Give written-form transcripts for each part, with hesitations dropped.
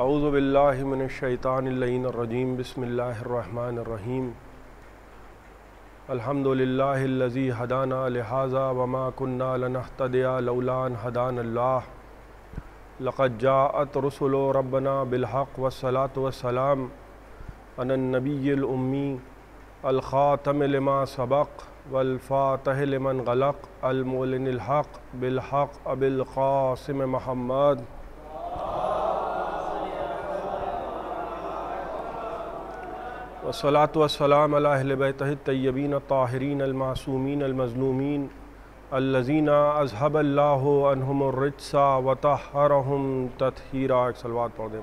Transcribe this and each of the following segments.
اعوذ باللہ من الشیطان اللعین الرجیم بسم اللہ الرحمن الرحیم الحمدللہ الذی ہدانا لہذا وما كنا لنہتدی لولا ان ہدانا اللہ لقد جاءت رسل ربنا بالحق والصلاة والسلام علی النبی الامی الخاتم لما سبق والفاتح لمن غلق المعلن الحق بالحق ابی القاسم محمد والصلاة والسلام علی اہل بیتہ الطیبین الطاہرین المعصومین المظلومین الذین اذھب اللہ عنہم الرجس وطہرہم تطہیرا۔ ایک صلوات پڑھ دیں۔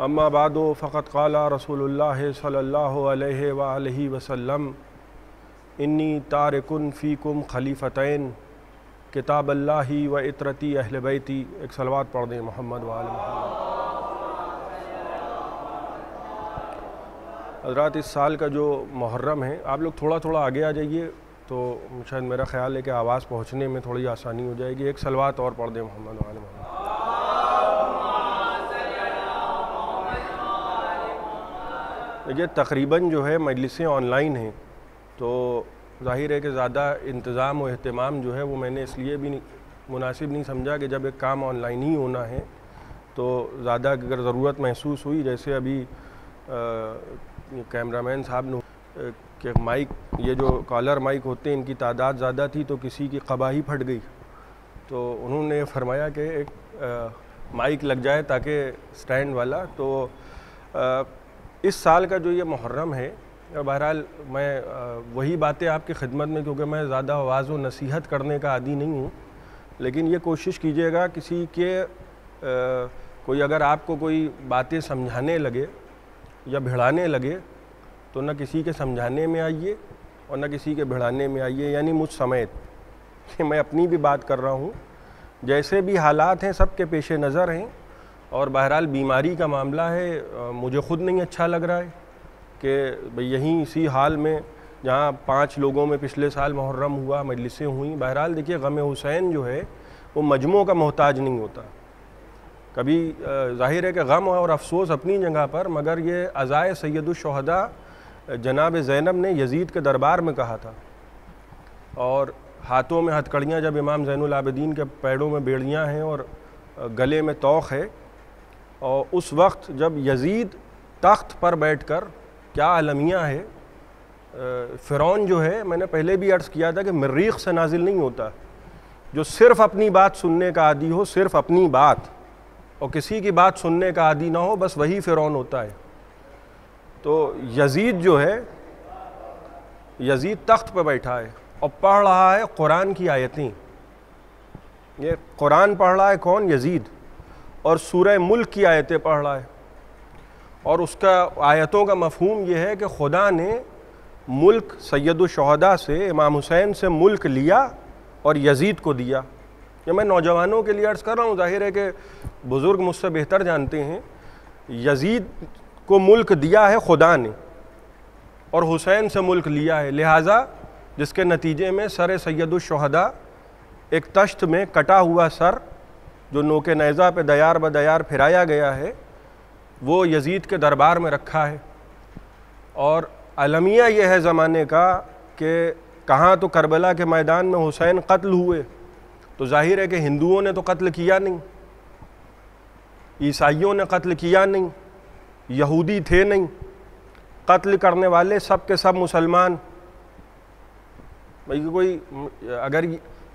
اما بعد فقد قال رسول اللہ صلی اللہ علیہ وآلہ وسلم انی تارک فیکم خلیفتین کتاب اللہ و عطرتی اہل بیتی۔ ایک صلوات پڑھ دیں محمد و آل محمد۔ حضرات، اس سال کا جو محرم ہے، آپ لوگ تھوڑا تھوڑا آگے آ جائیے تو شاید میرا خیال ہے کہ آواز پہنچنے میں تھوڑی آسانی ہو جائے گی۔ ایک صلوات اور پڑھ دیں محمد و آل محمد۔ یہ تقریباً جو ہے مجلسیں آن لائن ہیں، تو ظاہر ہے کہ زیادہ انتظام و اہتمام جو ہے وہ میں نے اس لیے بھی مناسب نہیں سمجھا کہ جب ایک کام آن لائن ہی ہونا ہے تو زیادہ اگر ضرورت محسوس ہوئی، جیسے ابھی کیمرہ مین صاحب نے کہ مائک، یہ جو کالر مائک ہوتے ہیں، ان کی تعداد زیادہ تھی تو کسی کی قبا ہی پھٹ گئی، تو انہوں نے فرمایا کہ ایک مائک لگ جائے تاکہ سٹینڈ والا۔ تو اس سال کا جو یہ محرم ہے، بہرحال میں وہی باتیں آپ کی خدمت میں، کیونکہ میں زیادہ آواز و نصیحت کرنے کا عادی نہیں ہوں، لیکن یہ کوشش کیجیے گا کسی کے کوئی اگر آپ کو کوئی باتیں سمجھانے لگے یا بھڑانے لگے تو نہ کسی کے سمجھانے میں آئیے اور نہ کسی کے بھڑانے میں آئیے، یعنی مجھ سمیت، کہ میں اپنی بھی بات کر رہا ہوں، جیسے بھی حالات ہیں سب کے پیش نظر ہیں، اور بہرحال بیماری کا معاملہ ہے، مجھے خود نہیں اچھا لگ رہا ہے کہ یہیں اسی حال میں جہاں 5 لوگوں میں پچھلے سال محرم ہوا، مجلسیں ہوئیں۔ بہرحال دیکھیے، غم حسین جو ہے وہ مجموعوں کا محتاج نہیں ہوتا۔ کبھی ظاہر ہے کہ غم اور افسوس اپنی جگہ پر، مگر یہ عزائے سید الشہداء جناب زینب نے یزید کے دربار میں کہا تھا، اور ہاتھوں میں ہتھکڑیاں جب امام زین العابدین کے پیڑوں میں بیڑیاں ہیں اور گلے میں توق ہے، اور اس وقت جب یزید تخت پر بیٹھ کر، کیا المیہ ہے، فرعون جو ہے، میں نے پہلے بھی عرض کیا تھا کہ مریخ سے نازل نہیں ہوتا، جو صرف اپنی بات سننے کا عادی ہو، صرف اپنی بات، اور کسی کی بات سننے کا عادی نہ ہو، بس وہی فرعون ہوتا ہے۔ تو یزید جو ہے، یزید تخت پہ بیٹھا ہے اور پڑھ رہا ہے قرآن کی آیتیں۔ یہ قرآن پڑھ رہا ہے کون؟ یزید، اور سورہ ملک کی آیتیں پڑھ رہا ہے، اور اس کا آیتوں کا مفہوم یہ ہے کہ خدا نے ملک سید الشہداء سے، امام حسین سے ملک لیا اور یزید کو دیا۔ یہ میں نوجوانوں کے لیے عرض کر رہا ہوں، ظاہر ہے کہ بزرگ مجھ سے بہتر جانتے ہیں۔ یزید کو ملک دیا ہے خدا نے، اور حسین سے ملک لیا ہے، لہٰذا جس کے نتیجے میں سر سید الشہداء، ایک تشت میں کٹا ہوا سر جو نوک نیزہ پہ دیار بدیار پھرایا گیا ہے، وہ یزید کے دربار میں رکھا ہے۔ اور المیہ یہ ہے زمانے کا کہ کہاں تو کربلا کے میدان میں حسین قتل ہوئے، تو ظاہر ہے کہ ہندوؤں نے تو قتل کیا نہیں، عیسائیوں نے قتل کیا نہیں، یہودی تھے نہیں، قتل کرنے والے سب کے سب مسلمان۔ کوئی اگر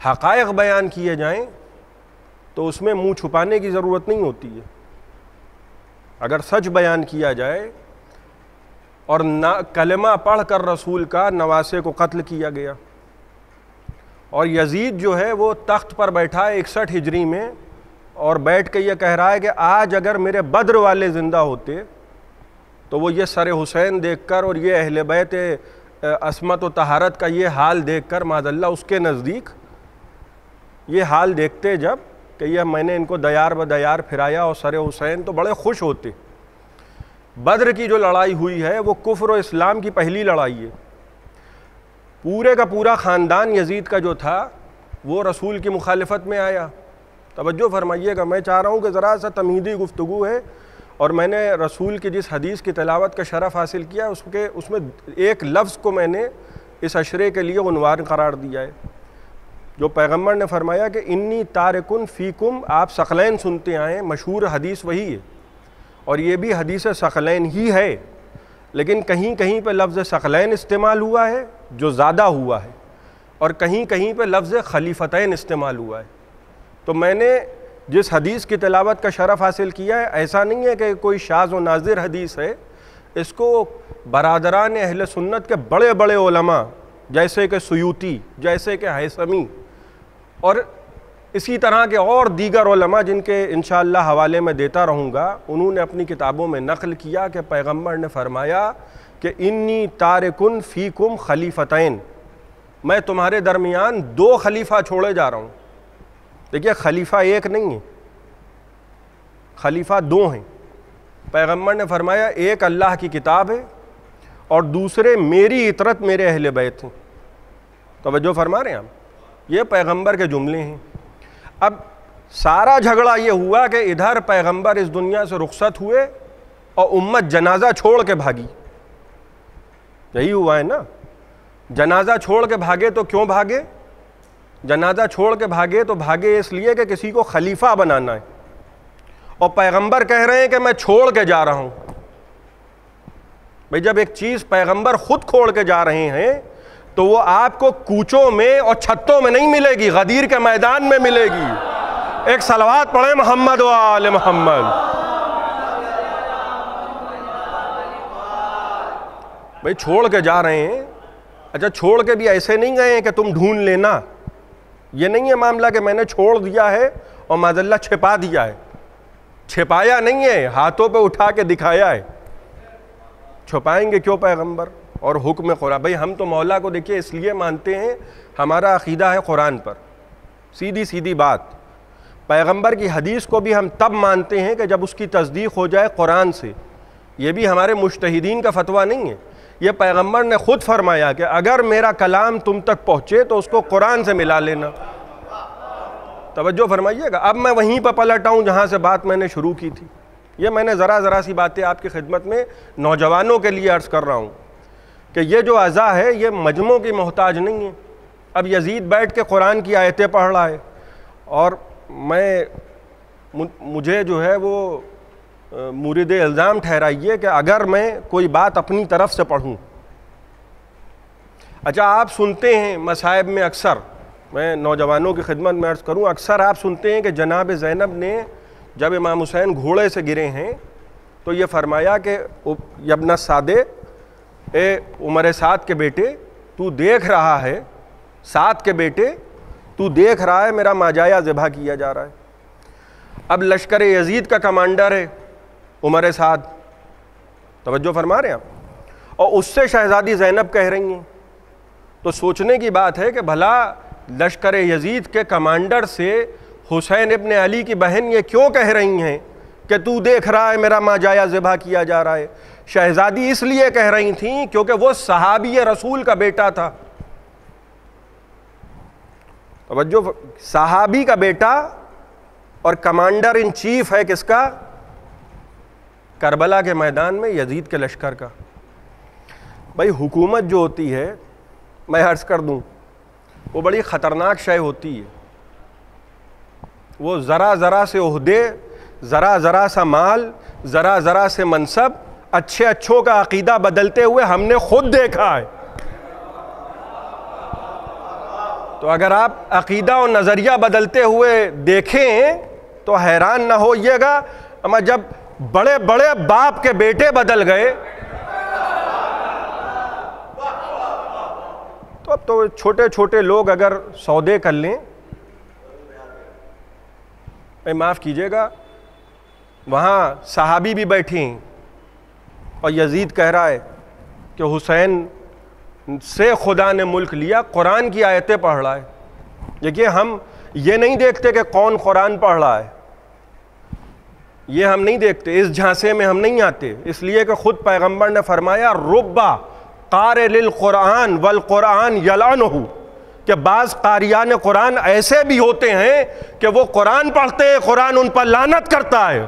حقائق بیان کیے جائیں تو اس میں منہ چھپانے کی ضرورت نہیں ہوتی ہے۔ اگر سچ بیان کیا جائے، اور کلمہ پڑھ کر رسول کا نواسے کو قتل کیا گیا، اور یزید جو ہے وہ تخت پر بیٹھا ہے 61 ہجری میں، اور بیٹھ کے یہ کہہ رہا ہے کہ آج اگر میرے بدر والے زندہ ہوتے تو وہ یہ سر حسین دیکھ کر اور یہ اہل بیت عصمت و طہارت کا یہ حال دیکھ کر، معاذ اللہ اس کے نزدیک یہ حال دیکھتے جب کہ یہ میں نے ان کو دیار بدیار پھرایا اور سر حسین، تو بڑے خوش ہوتے۔ بدر کی جو لڑائی ہوئی ہے وہ کفر و اسلام کی پہلی لڑائی ہے۔ پورے کا پورا خاندان یزید کا جو تھا وہ رسول کی مخالفت میں آیا. توجہ فرمائیے گا, میں چاہ رہا ہوں کہ ذرا سا تمہیدی گفتگو ہے, اور میں نے رسول کی جس حدیث کی تلاوت کا شرف حاصل کیا اس میں ایک لفظ کو میں نے اس عشرے کے لیے عنوان قرار دیا ہے, جو پیغمبر نے فرمایا کہ انی تارکن فیکم. آپ ثقلین سنتے آئے, مشہور حدیث وہی ہے, اور یہ بھی حدیث ثقلین ہی ہے, لیکن کہیں کہیں پہ لفظ ثقلین استعمال ہوا ہے جو زیادہ ہوا ہے, اور کہیں کہیں پہ لفظ خلیفتین استعمال ہوا ہے. تو میں نے جس حدیث کی تلاوت کا شرف حاصل کیا ہے, ایسا نہیں ہے کہ کوئی شاذ و نادر حدیث ہے, اس کو برادران اہل سنت کے بڑے بڑے علماء جیسے کہ سیوطی, جیسے کہ ہیثمی, اور اسی طرح کے اور دیگر علماء جن کے انشاءاللہ حوالے میں دیتا رہوں گا, انہوں نے اپنی کتابوں میں نقل کیا کہ پیغمبر نے فرمایا کہ انی تارکن فیکم خلیفتین, میں تمہارے درمیان 2 خلیفہ چھوڑے جا رہا ہوں. دیکھیے خلیفہ ایک نہیں ہے, خلیفہ 2 ہیں. پیغمبر نے فرمایا ایک اللہ کی کتاب ہے اور دوسرے میری اطرت میرے اہل بیت ہیں. توجہ فرما رہے ہیں آپ, یہ پیغمبر کے جملے ہیں. اب سارا جھگڑا یہ ہوا کہ ادھر پیغمبر اس دنیا سے رخصت ہوئے اور امت جنازہ چھوڑ کے بھاگی. یہی ہوا ہے نا, جنازہ چھوڑ کے بھاگے تو کیوں بھاگے؟ جنازہ چھوڑ کے بھاگے تو بھاگے اس لیے کہ کسی کو خلیفہ بنانا ہے, اور پیغمبر کہہ رہے ہیں کہ میں چھوڑ کے جا رہا ہوں. بھئی جب ایک چیز پیغمبر خود چھوڑ کے جا رہے ہیں تو وہ آپ کو کوچوں میں اور چھتوں میں نہیں ملے گی, غدیر کے میدان میں ملے گی. ایک صلوات پڑھیں محمد و آل محمد. بھئی چھوڑ کے جا رہے ہیں, اچھا چھوڑ کے بھی ایسے نہیں گئے ہیں کہ تم ڈھونڈ لینا, یہ نہیں ہے معاملہ کہ میں نے چھوڑ دیا ہے اور معذاللہ چھپا دیا ہے. چھپایا نہیں ہے, ہاتھوں پہ اٹھا کے دکھایا ہے. چھپائیں گے کیوں پیغمبر اور حکم قرآن؟ بھئی ہم تو مولا کو دیکھیے اس لیے مانتے ہیں, ہمارا عقیدہ ہے قرآن پر, سیدھی سیدھی بات. پیغمبر کی حدیث کو بھی ہم تب مانتے ہیں کہ جب اس کی تصدیق ہو جائے قرآن سے. یہ بھی ہمارے مجتہدین کا فتویٰ نہیں ہے, یہ پیغمبر نے خود فرمایا کہ اگر میرا کلام تم تک پہنچے تو اس کو قرآن سے ملا لینا. توجہ فرمائیے گا. اب میں وہیں پہ پلٹ آؤں جہاں سے بات میں نے شروع کی تھی. یہ میں نے ذرا سی باتیں آپ کی خدمت میں نوجوانوں کے لیے عرض کر رہا ہوں کہ یہ جو عزا ہے یہ مجموع کی محتاج نہیں ہے. اب یزید بیٹھ کے قرآن کی آیتیں پڑھ رہا ہے, اور مجھے جو ہے وہ مورد الزام ٹھہرائیے کہ اگر میں کوئی بات اپنی طرف سے پڑھوں. اچھا آپ سنتے ہیں مصائب میں اکثر, میں نوجوانوں کی خدمت میں عرض کروں, اکثر آپ سنتے ہیں کہ جناب زینب نے جب امام حسین گھوڑے سے گرے ہیں تو یہ فرمایا کہ ابن سعدے, اے عمر سعد کے بیٹے تو دیکھ رہا ہے, سعد کے بیٹے تو دیکھ رہا ہے میرا ماجایا ذبح کیا جا رہا ہے. اب لشکر یزید کا کمانڈر ہے عمر سعد, توجہ فرما رہے ہیں آپ, اور اس سے شہزادی زینب کہہ رہی ہیں. تو سوچنے کی بات ہے کہ بھلا لشکر یزید کے کمانڈر سے حسین ابن علی کی بہن یہ کیوں کہہ رہی ہیں کہ تو دیکھ رہا ہے میرا ماجایا ذبح کیا جا رہا ہے؟ شہزادی اس لیے کہہ رہی تھیں کیونکہ وہ صحابی رسول کا بیٹا تھا. توجہ, صحابی کا بیٹا اور کمانڈر ان چیف ہے کس کا؟ کربلا کے میدان میں یزید کے لشکر کا. بھائی حکومت جو ہوتی ہے, میں عرض کر دوں, وہ بڑی خطرناک شے ہوتی ہے. وہ ذرا سے عہدے, ذرا سا مال, ذرا سے منصب, اچھوں کا عقیدہ بدلتے ہوئے ہم نے خود دیکھا ہے. تو اگر آپ عقیدہ اور نظریہ بدلتے ہوئے دیکھیں تو حیران نہ ہوئیے گا, اما جب بڑے بڑے باپ کے بیٹے بدل گئے تو اب تو چھوٹے لوگ اگر سودے کر لیں, معاف کیجئے گا, وہاں صحابی بھی بیٹھے ہیں اور یزید کہہ رہا ہے کہ حسین سے خدا نے ملک لیا, قرآن کی آیتیں پڑھ رہا ہے. دیکھیے ہم یہ نہیں دیکھتے کہ کون قرآن پڑھ رہا ہے, یہ ہم نہیں دیکھتے, اس جھانسے میں ہم نہیں آتے, اس لیے کہ خود پیغمبر نے فرمایا ربا قارئ للقرآن والقرآن یلعنہ, کہ بعض قاریان قرآن ایسے بھی ہوتے ہیں کہ وہ قرآن پڑھتے ہیں، قرآن ان پر لعنت کرتا ہے۔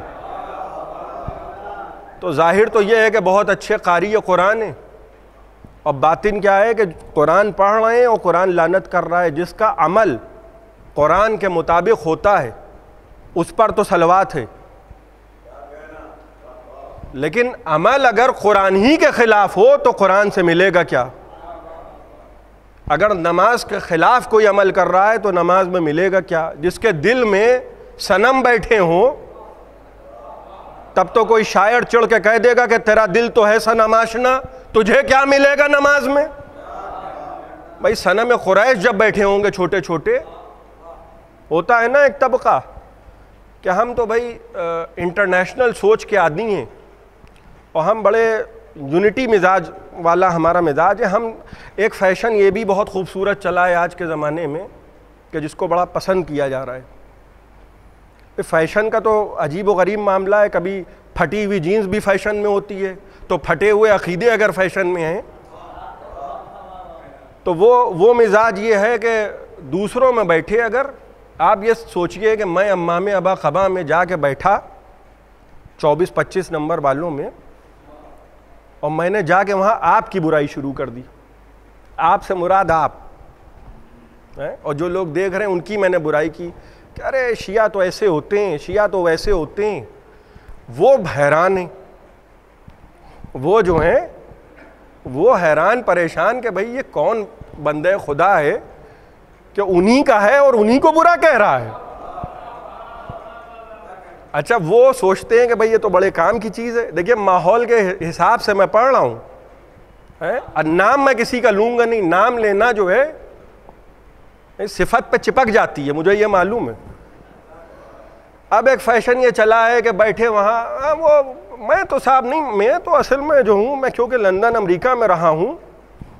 تو ظاہر تو یہ ہے کہ بہت اچھے قاری قرآن ہیں، اور باطن کیا ہے کہ قرآن پڑھ رہے ہیں اور قرآن لعنت کر رہا ہے۔ جس کا عمل قرآن کے مطابق ہوتا ہے اس پر تو صلوات ہے، لیکن عمل اگر قرآن ہی کے خلاف ہو تو قرآن سے ملے گا کیا؟ اگر نماز کے خلاف کوئی عمل کر رہا ہے تو نماز میں ملے گا کیا؟ جس کے دل میں صنم بیٹھے ہوں تب تو کوئی شاعر چڑھ کے کہہ دے گا کہ تیرا دل تو ہے صنم آشنا، تجھے کیا ملے گا نماز میں؟ بھائی صنم قریش جب بیٹھے ہوں گے چھوٹے چھوٹے، ہوتا ہے نا ایک طبقہ کہ ہم تو بھائی انٹرنیشنل سوچ کے آدمی ہیں اور ہم بڑے یونٹی مزاج والا ہمارا مزاج ہے۔ ہم ایک فیشن یہ بھی بہت خوبصورت چلا ہے آج کے زمانے میں کہ جس کو بڑا پسند کیا جا رہا ہے۔ فیشن کا تو عجیب و غریب معاملہ ہے، کبھی پھٹی ہوئی جینز بھی فیشن میں ہوتی ہے، تو پھٹے ہوئے عقیدے اگر فیشن میں ہیں تو وہ مزاج یہ ہے کہ دوسروں میں بیٹھے، اگر آپ یہ سوچئے کہ میں امام ابا قبا میں جا کے بیٹھا 24-25 نمبر والوں میں، اور میں نے جا کے وہاں آپ کی برائی شروع کر دی، آپ سے مراد آپ، اور جو لوگ دیکھ رہے ہیں ان کی میں نے برائی کی کہ ارے شیعہ تو ایسے ہوتے ہیں، شیعہ تو ویسے ہوتے ہیں، وہ حیران ہیں، وہ جو ہیں وہ حیران پریشان کہ بھئی یہ کون بندہ خدا ہے کہ انہی کا ہے اور انہی کو برا کہہ رہا ہے۔ اچھا وہ سوچتے ہیں کہ بھئی یہ تو بڑے کام کی چیز ہے۔ دیکھیے ماحول کے حساب سے میں پڑھ رہا ہوں، نام میں کسی کا لوں گا نہیں، نام لینا جو ہے صفت پہ چپک جاتی ہے، مجھے یہ معلوم ہے۔ اب ایک فیشن یہ چلا ہے کہ بیٹھے وہاں، وہ میں تو صاحب نہیں، میں تو اصل میں جو ہوں، میں کیونکہ لندن امریکہ میں رہا ہوں،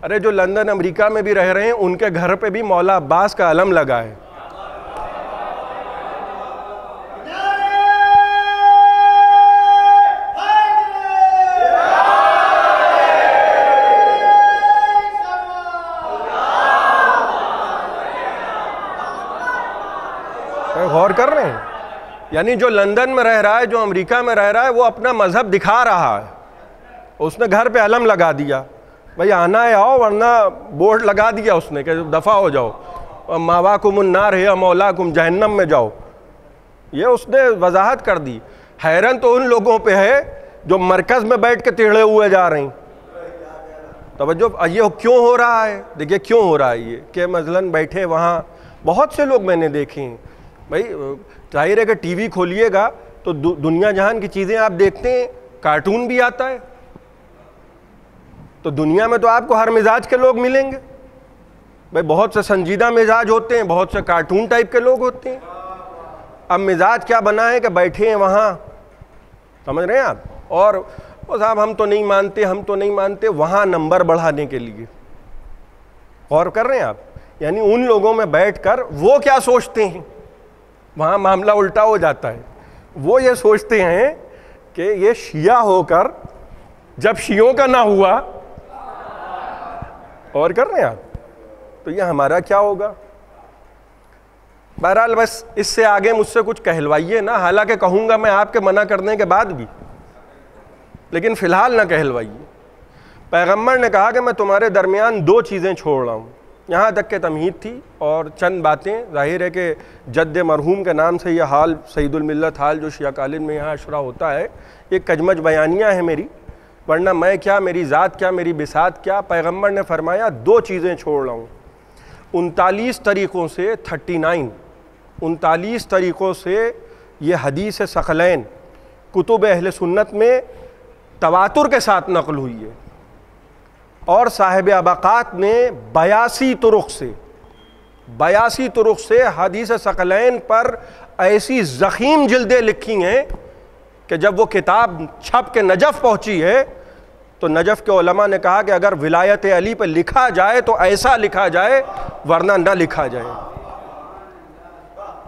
ارے جو لندن امریکہ میں بھی رہ رہے ہیں ان کے گھر پہ بھی مولا عباس کا علم لگا ہے۔ غور کر رہے ہیں؟ یعنی جو لندن میں رہ رہا ہے، جو امریکہ میں رہ رہا ہے، وہ اپنا مذہب دکھا رہا ہے، اس نے گھر پہ علم لگا دیا، بھئی آنا ہے آؤ، ورنہ بورڈ لگا دیا اس نے کہ دفع ہو جاؤ، ماواکم النار ہے مولاکم، جہنم میں جاؤ، یہ اس نے وضاحت کر دی۔ حیران تو ان لوگوں پہ ہے جو مرکز میں بیٹھ کے ٹیڑھے ہوئے جا رہے ہیں۔ توجہ، یہ کیوں ہو رہا ہے؟ دیکھیے کیوں ہو رہا ہے یہ کہ مثلاً بیٹھے وہاں بہت سے لوگ میں نے دیکھے ہیں، بھائی ظاہر ہے کہ ٹی وی کھولیے گا تو دنیا جہان کی چیزیں آپ دیکھتے ہیں، کارٹون بھی آتا ہے، تو دنیا میں تو آپ کو ہر مزاج کے لوگ ملیں گے، بھائی بہت سے سنجیدہ مزاج ہوتے ہیں، بہت سے کارٹون ٹائپ کے لوگ ہوتے ہیں۔ اب مزاج کیا بنا ہے کہ بیٹھے ہیں وہاں، سمجھ رہے ہیں آپ، اور وہ صاحب ہم تو نہیں مانتے، ہم تو نہیں مانتے، وہاں نمبر بڑھانے کے لیے۔ غور کر رہے ہیں آپ؟ یعنی ان لوگوں میں بیٹھ کر وہ کیا سوچتے ہیں، وہاں معاملہ الٹا ہو جاتا ہے۔ وہ یہ سوچتے ہیں کہ یہ شیعہ ہو کر جب شیعوں کا نہ ہوا، اور کر رہے ہیں آپ، تو یہ ہمارا کیا ہوگا؟ بہرحال بس اس سے آگے مجھ سے کچھ کہلوائیے نا، حالانکہ کہوں گا میں آپ کے منع کرنے کے بعد بھی، لیکن فی الحال نہ کہلوائیے۔ پیغمبر نے کہا کہ میں تمہارے درمیان دو چیزیں چھوڑ رہا ہوں، یہاں تک کہ تمہید تھی اور چند باتیں، ظاہر ہے کہ جد مرحوم کے نام سے یہ حال سید الملت حال جو شیعہ کالن میں یہاں اشرا ہوتا ہے، یہ کجمج بیانیہ ہے میری، ورنہ میں کیا، میری ذات کیا، میری بساط کیا۔ پیغمبر نے فرمایا دو چیزیں چھوڑ رہا ہوں، 39 طریقوں سے 39 طریقوں سے یہ حدیث ثقلین کتب اہل سنت میں تواتر کے ساتھ نقل ہوئی ہے، اور صاحب اباقات نے 82 طرق سے حدیث ثقلین پر ایسی ضخیم جلدیں لکھی ہیں کہ جب وہ کتاب چھپ کے نجف پہنچی ہے تو نجف کے علماء نے کہا کہ اگر ولایت علی پہ لکھا جائے تو ایسا لکھا جائے ورنہ نہ لکھا جائے۔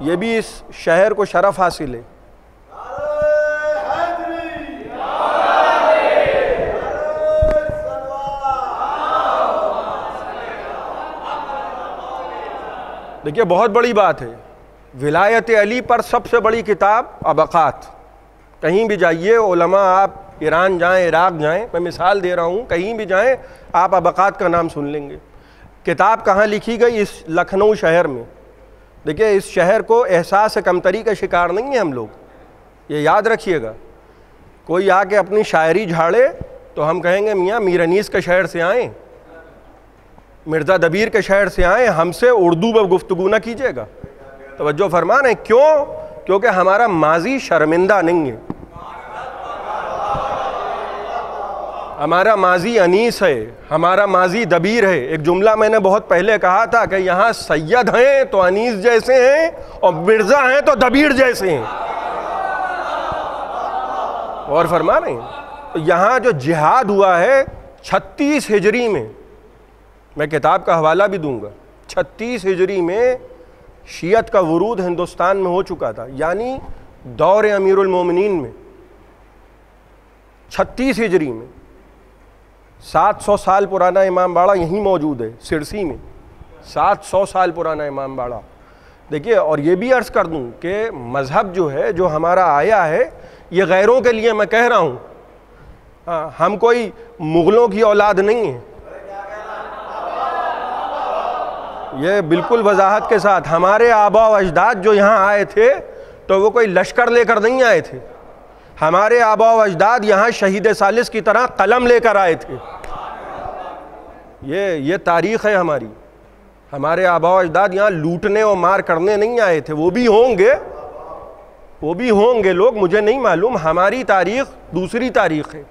یہ بھی اس شہر کو شرف حاصل ہے۔ دیکھیے بہت بڑی بات ہے، ولایت علی پر سب سے بڑی کتاب ابقات. کہیں بھی جائیے علماء، آپ ایران جائیں، عراق جائیں، میں مثال دے رہا ہوں، کہیں بھی جائیں آپ ابقات کا نام سن لیں گے. کتاب کہاں لکھی گئی؟ اس لکھنؤ شہر میں. دیکھیے اس شہر کو احساس کمتری کا شکار نہیں ہیں ہم لوگ، یہ یاد رکھیے گا. کوئی آ کے اپنی شاعری جھاڑے تو ہم کہیں گے میاں میر انیس کے شہر سے آئیں، مرزا دبیر کے شہر سے آئیں، ہم سے اردو میں گفتگو نہ کیجیے گا. توجہ فرما رہے ہیں کیوں؟ کیونکہ ہمارا ماضی شرمندہ نہیں ہے، ہمارا ماضی انیس ہے، ہمارا ماضی دبیر ہے. ایک جملہ میں نے بہت پہلے کہا تھا کہ یہاں سید ہیں تو انیس جیسے ہیں اور مرزا ہیں تو دبیر جیسے ہیں. اور فرما رہے ہیں یہاں جو جہاد ہوا ہے 36 ہجری میں کتاب کا حوالہ بھی دوں گا، 36 ہجری میں شیعت کا ورود ہندوستان میں ہو چکا تھا، یعنی دور امیر المومنین میں 36 ہجری میں. 700 سال پرانا امام باڑہ یہیں موجود ہے سرسی میں، 700 سال پرانا امام باڑہ. دیکھیے اور یہ بھی عرض کر دوں کہ مذہب جو ہے جو ہمارا آیا ہے یہ غیروں کے لیے میں کہہ رہا ہوں، ہم کوئی مغلوں کی اولاد نہیں ہیں. یہ بالکل وضاحت کے ساتھ، ہمارے آبا و اجداد جو یہاں آئے تھے تو وہ کوئی لشکر لے کر نہیں آئے تھے. ہمارے آبا و اجداد یہاں شہید ثالث کی طرح قلم لے کر آئے تھے. یہ تاریخ ہے ہماری. ہمارے آبا و اجداد یہاں لوٹنے اور مار کرنے نہیں آئے تھے. وہ بھی ہوں گے لوگ، مجھے نہیں معلوم. ہماری تاریخ دوسری تاریخ ہے.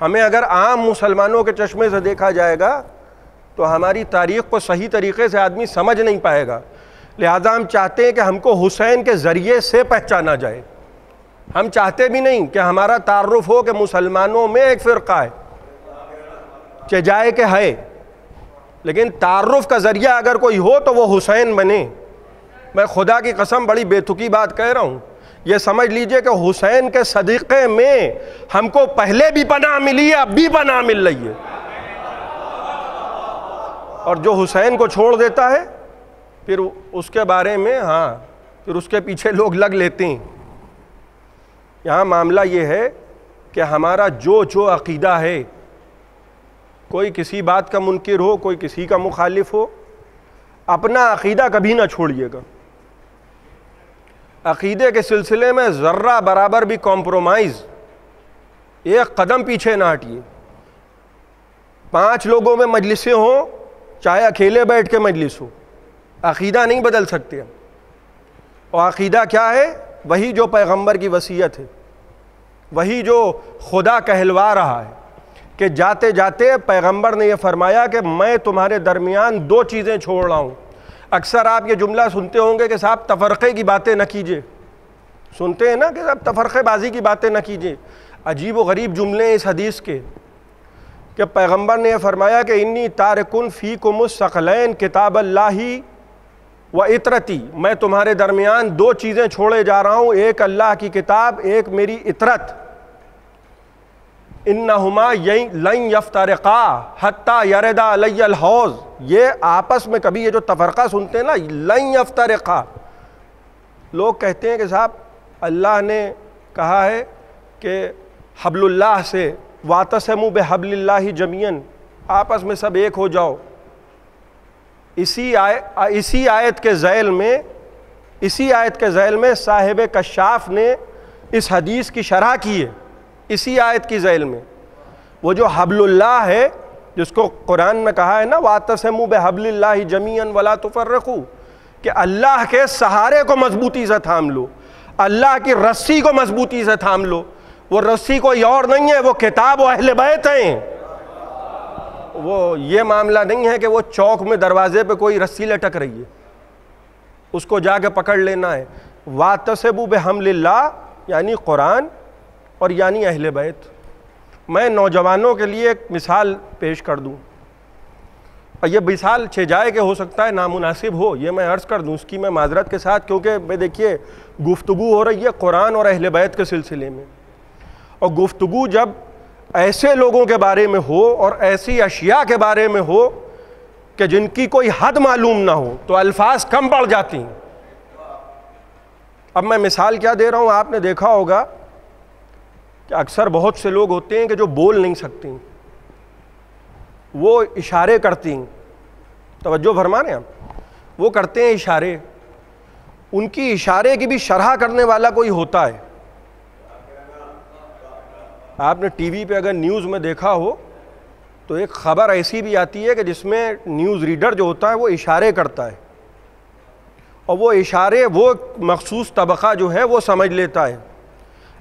ہمیں اگر عام مسلمانوں کے چشمے سے دیکھا جائے گا تو ہماری تاریخ کو صحیح طریقے سے آدمی سمجھ نہیں پائے گا. لہذا ہم چاہتے ہیں کہ ہم کو حسین کے ذریعے سے پہچانا جائے. ہم چاہتے بھی نہیں کہ ہمارا تعارف ہو کہ مسلمانوں میں ایک فرقہ ہے، چجائے کہ ہے، لیکن تعارف کا ذریعہ اگر کوئی ہو تو وہ حسین بنے. میں خدا کی قسم بڑی بے تکی بات کہہ رہا ہوں، یہ سمجھ لیجئے کہ حسین کے صدیقے میں ہم کو پہلے بھی پناہ ملی ہے، اب بھی پناہ مل رہی ہے. اور جو حسین کو چھوڑ دیتا ہے پھر اس کے بارے میں پھر اس کے پیچھے لوگ لگ لیتے ہیں. یہاں معاملہ یہ ہے کہ ہمارا جو عقیدہ ہے، کوئی کسی بات کا منکر ہو، کوئی کسی کا مخالف ہو، اپنا عقیدہ کبھی نہ چھوڑیے گا. عقیدے کے سلسلے میں ذرہ برابر بھی کمپرومائز، ایک قدم پیچھے نہ ہٹیے. 5 لوگوں میں مجلسیں ہوں، چاہے اکیلے بیٹھ کے مجلس ہو، عقیدہ نہیں بدل سکتے. اور عقیدہ کیا ہے؟ وہی جو پیغمبر کی وصیت ہے، وہی جو خدا کہلوا رہا ہے کہ جاتے جاتے پیغمبر نے یہ فرمایا کہ میں تمہارے درمیان 2 چیزیں چھوڑ رہا ہوں. اکثر آپ یہ جملہ سنتے ہوں گے کہ صاحب تفرقے کی باتیں نہ کیجیے، سنتے ہیں نا کہ صاحب تفرقے بازی کی باتیں نہ کیجیے. عجیب و غریب جملے اس حدیث کے کہ پیغمبر نے یہ فرمایا کہ انی تارکن فیکم الثقلین کتاب اللہ و اطرتی، میں تمہارے درمیان 2 چیزیں چھوڑے جا رہا ہوں، ایک اللہ کی کتاب، ایک میری اطرت. انہما لن یفترقا حتی یرد علی الحوض، یہ آپس میں کبھی یہ جو تفرقہ سنتے ہیں نا، لن یفترقا. لوگ کہتے ہیں کہ صاحب اللہ نے کہا ہے کہ حبل اللہ سے واعتصموا بحبل اللہ جمیعا، آپس میں سب ایک ہو جاؤ. اسی آیت کے ذیل میں صاحب کشاف نے اس حدیث کی شرح کی ہے. اسی آیت کی ذیل میں وہ جو حبل اللہ ہے جس کو قرآن میں کہا ہے نا واعتصموا بحبل اللہ جمیعا ولا تفرقوا، کہ اللہ کے سہارے کو مضبوطی سے تھام لو، اللہ کی رسی کو مضبوطی سے تھام لو. وہ رسی کوئی اور نہیں ہے، وہ کتاب و اہل بیت ہیں. وہ یہ معاملہ نہیں ہے کہ وہ چوک میں دروازے پہ کوئی رسی لٹک رہی ہے، اس کو جا کے پکڑ لینا ہے. واعتصموا بحبل اللہ یعنی قرآن اور یعنی اہل بیت. میں نوجوانوں کے لیے ایک مثال پیش کر دوں، اور یہ مثال چھجائے کہ ہو سکتا ہے نامناسب ہو، یہ میں عرض کر دوں اس کی میں معذرت کے ساتھ، کیونکہ میں دیکھیے گفتگو ہو رہی ہے قرآن اور اہل بیت کے سلسلے میں، اور گفتگو جب ایسے لوگوں کے بارے میں ہو اور ایسی اشیاء کے بارے میں ہو کہ جن کی کوئی حد معلوم نہ ہو تو الفاظ کم پڑ جاتی ہیں۔ اب میں مثال کیا دے رہا ہوں، آپ نے دیکھا ہوگا کہ اکثر بہت سے لوگ ہوتے ہیں کہ جو بول نہیں سکتے، وہ اشارے کرتے ہیں، توجہ فرما رہے ہیں آپ، وہ کرتے ہیں اشارے، ان کی اشارے کی بھی شرح کرنے والا کوئی ہوتا ہے۔ آپ نے ٹی وی پہ اگر نیوز میں دیکھا ہو تو ایک خبر ایسی بھی آتی ہے کہ جس میں نیوز ریڈر جو ہوتا ہے وہ اشارے کرتا ہے، اور وہ اشارے وہ مخصوص طبقہ جو ہے وہ سمجھ لیتا ہے،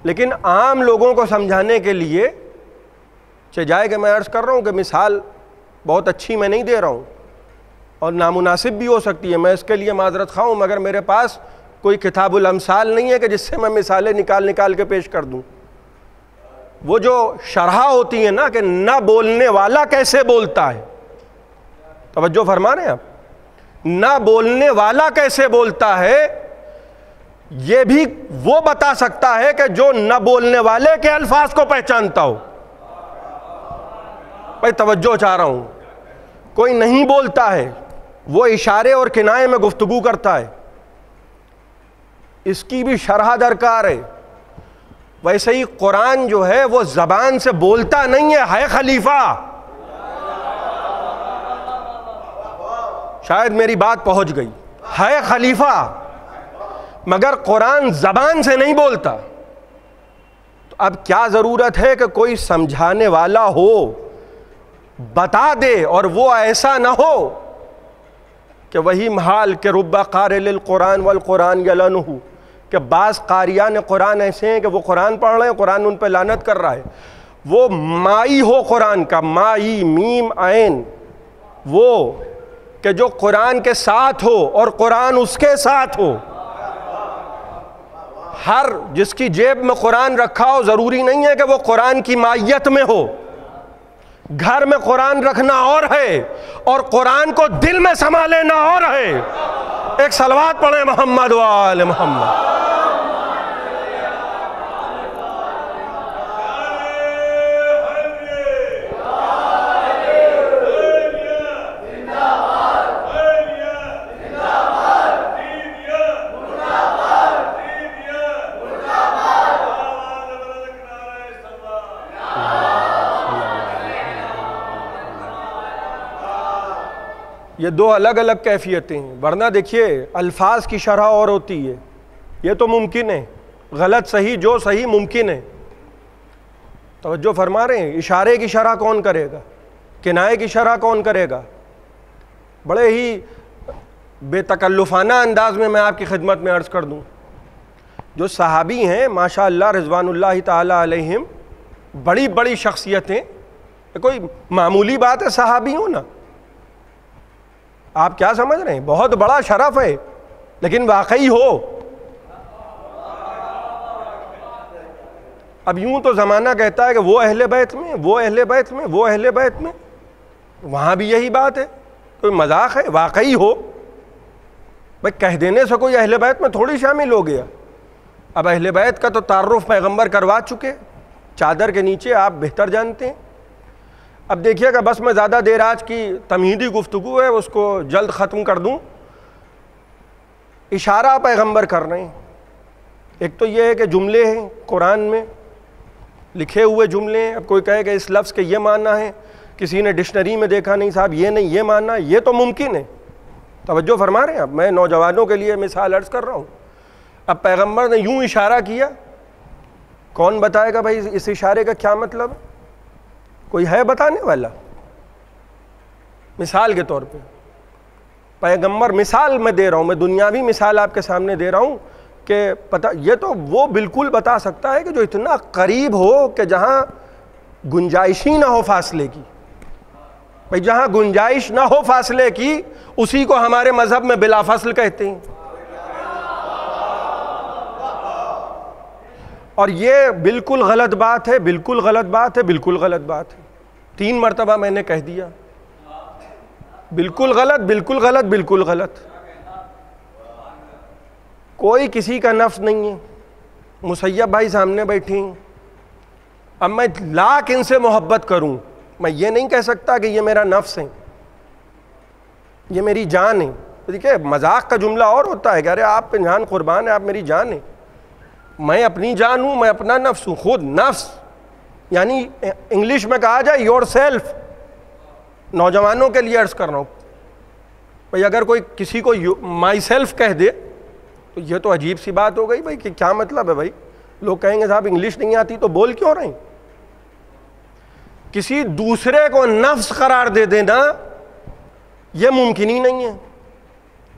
لیکن عام لوگوں کو سمجھانے کے لیے جائے کہ میں عرض کر رہا ہوں کہ مثال بہت اچھی میں نہیں دے رہا ہوں اور نامناسب بھی ہو سکتی ہے، میں اس کے لیے معذرت خواہ ہوں، مگر میرے پاس کوئی کتاب الامثال نہیں ہے کہ جس سے میں مثالیں نکال کے پیش کر دوں۔ وہ جو شرح ہوتی ہے نا کہ نہ بولنے والا کیسے بولتا ہے، توجہ فرما رہے ہیں آپ، نہ بولنے والا کیسے بولتا ہے یہ بھی وہ بتا سکتا ہے کہ جو نہ بولنے والے کے الفاظ کو پہچانتا ہو۔ بھائی توجہ چاہ رہا ہوں، کوئی نہیں بولتا ہے، وہ اشارے اور کنائے میں گفتگو کرتا ہے، اس کی بھی شرح درکار ہے۔ ویسے ہی قرآن جو ہے وہ زبان سے بولتا نہیں ہے خلیفہ۔ شاید میری بات پہنچ گئی، ہے خلیفہ مگر قرآن زبان سے نہیں بولتا۔ تو اب کیا ضرورت ہے کہ کوئی سمجھانے والا ہو، بتا دے، اور وہ ایسا نہ ہو کہ وہی محال کہ رب قارئ للقرآن والقرآن یلعنہ، کہ بعض قاریان قرآن ایسے ہیں کہ وہ قرآن پڑھ رہے ہیں، قرآن ان پہ لعنت کر رہا ہے۔ وہ مائی ہو قرآن کا، مائی میم عین، وہ کہ جو قرآن کے ساتھ ہو اور قرآن اس کے ساتھ ہو۔ ہر جس کی جیب میں قرآن رکھا ہو ضروری نہیں ہے کہ وہ قرآن کی مائیت میں ہو۔ گھر میں قرآن رکھنا اور ہے اور قرآن کو دل میں سما لینا اور ہے۔ ایک صلوات پڑھیں محمد و آل محمد۔ یہ دو الگ الگ کیفیتیں ہیں، ورنہ دیکھیے الفاظ کی شرح اور ہوتی ہے، یہ تو ممکن ہے، غلط صحیح جو صحیح ممکن ہے۔ توجہ فرما رہے ہیں، اشارے کی شرح کون کرے گا، کنائے کی شرح کون کرے گا؟ بڑے ہی بے تکلفانہ انداز میں آپ کی خدمت میں عرض کر دوں، جو صحابی ہیں ماشاء اللہ رضوان اللہ تعالی علیہم، بڑی بڑی شخصیتیں، کوئی معمولی بات ہے صحابی ہوں نا، آپ کیا سمجھ رہے ہیں، بہت بڑا شرف ہے، لیکن واقعی ہو۔ اب یوں تو زمانہ کہتا ہے کہ وہ اہل بیت میں، وہ اہل بیت میں، وہ اہل بیت میں، وہاں بھی یہی بات ہے، کوئی مذاق ہے، واقعی ہو۔ بھائی کہہ دینے سے کوئی اہل بیت میں تھوڑی شامل ہو گیا۔ اب اہل بیت کا تو تعارف پیغمبر کروا چکے، چادر کے نیچے، آپ بہتر جانتے ہیں۔ اب دیکھیے گا، بس میں زیادہ دیر آج کی تمہیدی گفتگو ہے اس کو جلد ختم کر دوں۔ اشارہ پیغمبر کر رہے ہیں، ایک تو یہ ہے کہ جملے ہیں قرآن میں لکھے ہوئے جملے ہیں، اب کوئی کہے کہ اس لفظ کے یہ معنی ہے، کسی نے ڈکشنری میں دیکھا نہیں صاحب یہ نہیں یہ معنی، یہ تو ممکن ہے۔ توجہ فرما رہے ہیں، اب میں نوجوانوں کے لیے مثال عرض کر رہا ہوں۔ اب پیغمبر نے یوں اشارہ کیا، کون بتائے گا بھائی اس اشارے کا کیا مطلب ہے؟ کوئی ہے بتانے والا؟ مثال کے طور پہ پیغمبر، مثال میں دے رہا ہوں، میں دنیاوی مثال آپ کے سامنے دے رہا ہوں کہ پتہ، یہ تو وہ بالکل بتا سکتا ہے کہ جو اتنا قریب ہو کہ جہاں گنجائش ہی نہ ہو فاصلے کی۔ بھائی جہاں گنجائش نہ ہو فاصلے کی اسی کو ہمارے مذہب میں بلا فصل کہتے ہیں، اور یہ بالکل غلط بات ہے، بالکل غلط بات ہے، بالکل غلط بات ہے۔ 3 مرتبہ میں نے کہہ دیا، بالکل غلط، بالکل غلط، بالکل غلط۔ کوئی کسی کا نفس نہیں ہے، مسیب بھائی سامنے بیٹھے ہیں، اب میں لاکھ ان سے محبت کروں، میں یہ نہیں کہہ سکتا کہ یہ میرا نفس ہے، یہ میری جان ہے. دیکھیے مذاق کا جملہ اور ہوتا ہے کہ ارے آپ پہ جان قربان ہے, آپ میری جان ہے. میں اپنی جان ہوں, میں اپنا نفس ہوں. خود نفس یعنی انگلش میں کہا جائے یور سیلف. نوجوانوں کے لیے عرض کر رہا ہوں بھائی, اگر کوئی کسی کو مائی سیلف کہہ دے تو یہ تو عجیب سی بات ہو گئی بھائی, کہ کیا مطلب ہے بھائی. لوگ کہیں گے صاحب انگلش نہیں آتی تو بول کیوں رہے ہیں. کسی دوسرے کو نفس قرار دے دینا یہ ممکن ہی نہیں ہے.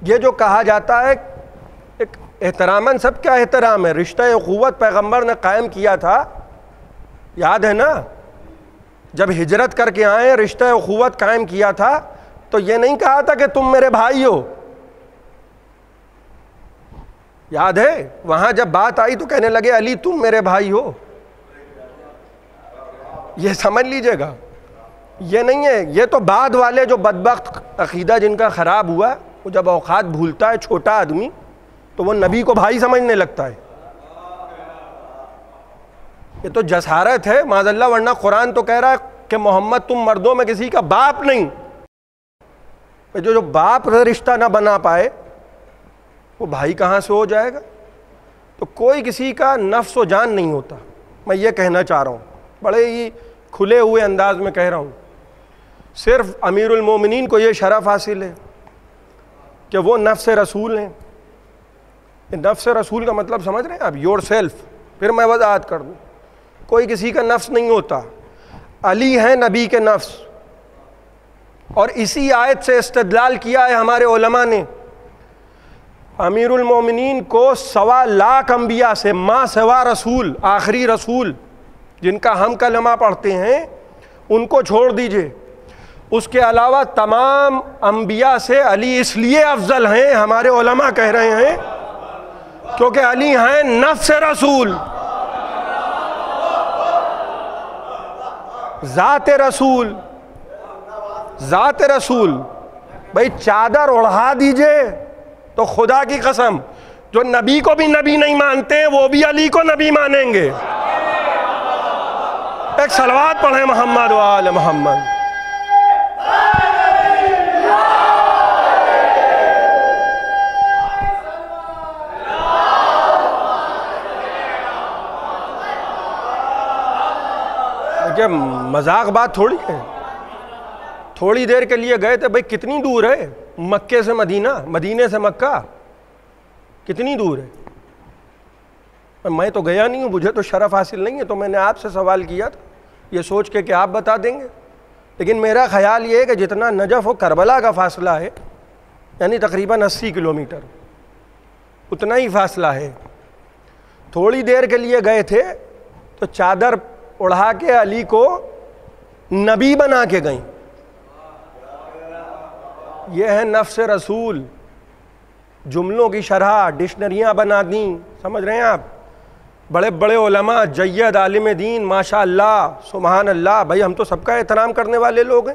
یہ جو کہا جاتا ہے ایک احتراماً, سب کا احترام ہے, رشتہ اخوت پیغمبر نے قائم کیا تھا, یاد ہے نا. جب ہجرت کر کے آئے رشتہ اخوت قائم کیا تھا تو یہ نہیں کہا تھا کہ تم میرے بھائی ہو. یاد ہے وہاں جب بات آئی تو کہنے لگے علی تم میرے بھائی ہو. یہ سمجھ لیجئے گا, یہ نہیں ہے. یہ تو بعد والے جو بدبخت عقیدہ جن کا خراب ہوا, وہ جب اوقات بھولتا ہے چھوٹا آدمی تو وہ نبی کو بھائی سمجھنے لگتا ہے. یہ تو جسارت ہے معاذ اللہ, ورنہ قرآن تو کہہ رہا ہے کہ محمد تم مردوں میں کسی کا باپ نہیں. جو باپ سے رشتہ نہ بنا پائے وہ بھائی کہاں سے ہو جائے گا. تو کوئی کسی کا نفس و جان نہیں ہوتا. میں یہ کہنا چاہ رہا ہوں, بڑے ہی کھلے ہوئے انداز میں کہہ رہا ہوں. صرف امیر المومنین کو یہ شرف حاصل ہے کہ وہ نفس رسول ہیں. نفس رسول کا مطلب سمجھ رہے ہیں آپ, یور سیلف. پھر میں وضاحت کر دوں, کوئی کسی کا نفس نہیں ہوتا. علی ہے نبی کے نفس, اور اسی آیت سے استدلال کیا ہے ہمارے علماء نے. امیر المومنین کو 1.25 لاکھ انبیاء سے ما سوا رسول, آخری رسول جن کا ہم کلمہ پڑھتے ہیں ان کو چھوڑ دیجئے, اس کے علاوہ تمام انبیاء سے علی اس لیے افضل ہیں ہمارے علماء کہہ رہے ہیں کیونکہ علی ہیں نفس رسول, ذات رسول. ذات رسول بھائی چادر اڑھا دیجئے تو خدا کی قسم جو نبی کو بھی نبی نہیں مانتے ہیں وہ بھی علی کو نبی مانیں گے. ایک صلوات پڑھیں محمد و آل محمد. کہ مذاق بات تھوڑی ہے. تھوڑی دیر کے لیے گئے تھے بھائی, کتنی دور ہے مکے سے مدینہ, مدینے سے مکہ کتنی دور ہے. میں تو گیا نہیں ہوں, مجھے تو شرف حاصل نہیں ہے, تو میں نے آپ سے سوال کیا تھا یہ سوچ کے کہ آپ بتا دیں گے. لیکن میرا خیال یہ ہے کہ جتنا نجف و کربلا کا فاصلہ ہے, یعنی تقریباً 80 کلومیٹر, اتنا ہی فاصلہ ہے. تھوڑی دیر کے لیے گئے تھے تو چادر اڑھا کے علی کو نبی بنا کے گئیں. یہ ہے نفس رسول. جملوں کی شرح ڈکشنریاں بنا دیں, سمجھ رہے ہیں آپ. بڑے بڑے علماء, جید عالم دین, ماشاء اللہ سبحان اللہ, بھائی ہم تو سب کا احترام کرنے والے لوگ ہیں.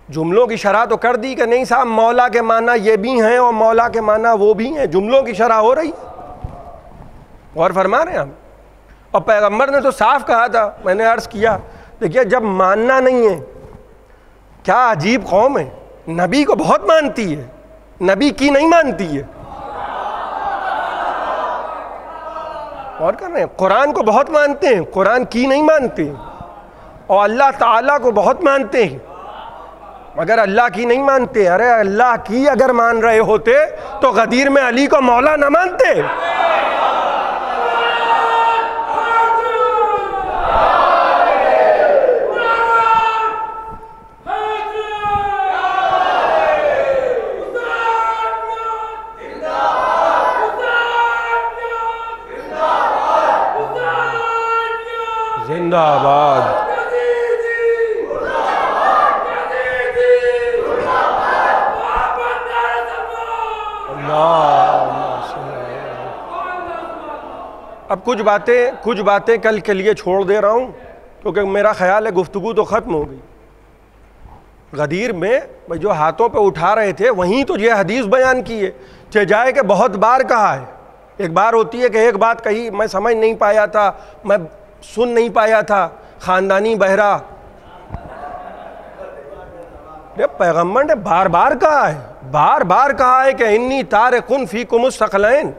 جملوں کی شرح تو کر دی کہ نہیں صاحب مولا کے معنی یہ بھی ہیں اور مولا کے معنی وہ بھی ہیں. جملوں کی شرح ہو رہی, غور فرما رہے ہیں ہم. اور پیغمبر نے تو صاف کہا تھا, میں نے عرض کیا دیکھیے جب ماننا نہیں ہے, کیا عجیب قوم ہے, نبی کو بہت مانتی ہے, نبی کی نہیں مانتی ہے. اور کر رہے ہیں, قرآن کو بہت مانتے ہیں, قرآن کی نہیں مانتے, اور اللہ تعالیٰ کو بہت مانتے ہیں مگر اللہ کی نہیں مانتے. ارے اللہ کی اگر مان رہے ہوتے تو غدیر میں علی کو مولا نہ مانتے. زندہ آباد. اب کچھ باتیں کل کے لیے چھوڑ دے رہا ہوں کیونکہ میرا خیال ہے گفتگو تو ختم ہو گئی. غدیر میں جو ہاتھوں پہ اٹھا رہے تھے وہیں تو یہ حدیث بیان کی ہے کہ جائے کہ بہت بار کہا ہے. ایک بار ہوتی ہے کہ ایک بات کہی میں سمجھ نہیں پایا تھا, میں سن نہیں پایا تھا, خاندانی بہرا. پیغمبر نے بار بار کہا ہے کہ انی تارکن فیکم الثقلین.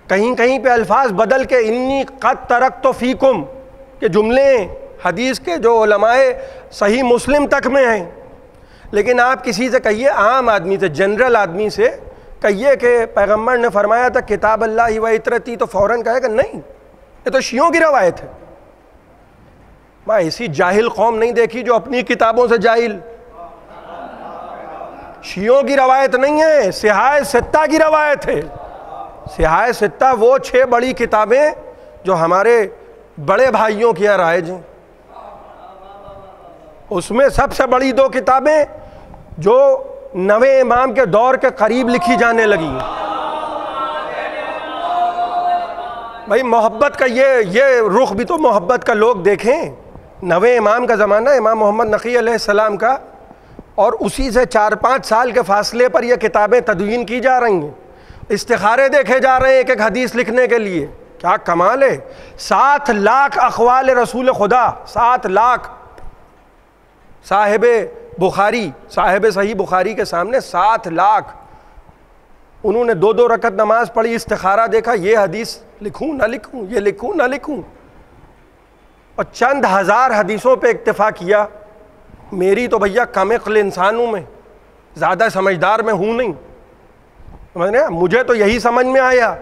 کہیں کہیں پہ الفاظ بدل کے انی قد ترکت فیکم کہ جملے حدیث کے جو علماء صحیح مسلم تک میں ہیں. لیکن آپ کسی سے کہیے، عام آدمی سے، جنرل آدمی سے کہیے کہ پیغمبر نے فرمایا تھا کتاب اللہ و عطرتی، تو فوراً کہے کہ نہیں، یہ تو شیعوں کی روایت ہے. میں ایسی جاہل قوم نہیں دیکھی جو اپنی کتابوں سے جاہل. شیعوں کی روایت نہیں ہے، صحاح ستہ کی روایت ہے. صحاح ستہ وہ 6 بڑی کتابیں جو ہمارے بڑے بھائیوں کی رائج ہیں. اس میں سب سے بڑی 2 کتابیں جو 9ویں امام کے دور کے قریب لکھی جانے لگی ہیں. بھائی محبت کا یہ رخ بھی تو محبت کا لوگ دیکھیں. 9ویں امام کا زمانہ امام محمد نقی علیہ السلام کا، اور اسی سے 4-5 سال کے فاصلے پر یہ کتابیں تدوین کی جا رہی ہیں. استخارے دیکھے جا رہے ہیں ایک ایک حدیث لکھنے کے لیے. کیا کمال ہے! 7 لاکھ اقوال رسول خدا، 7 لاکھ. صاحب بخاری، صاحب صحیح بخاری کے سامنے 7 لاکھ. انہوں نے 2 رکعت نماز پڑھی، استخارہ دیکھا، یہ حدیث لکھوں نہ لکھوں، یہ لکھوں نہ لکھوں، اور چند ہزار حدیثوں پہ اکتفا کیا. میری تو بھیا کم عقل انسان ہوں، میں زیادہ سمجھدار میں ہوں نہیں. مجھے تو یہی سمجھ میں آیا.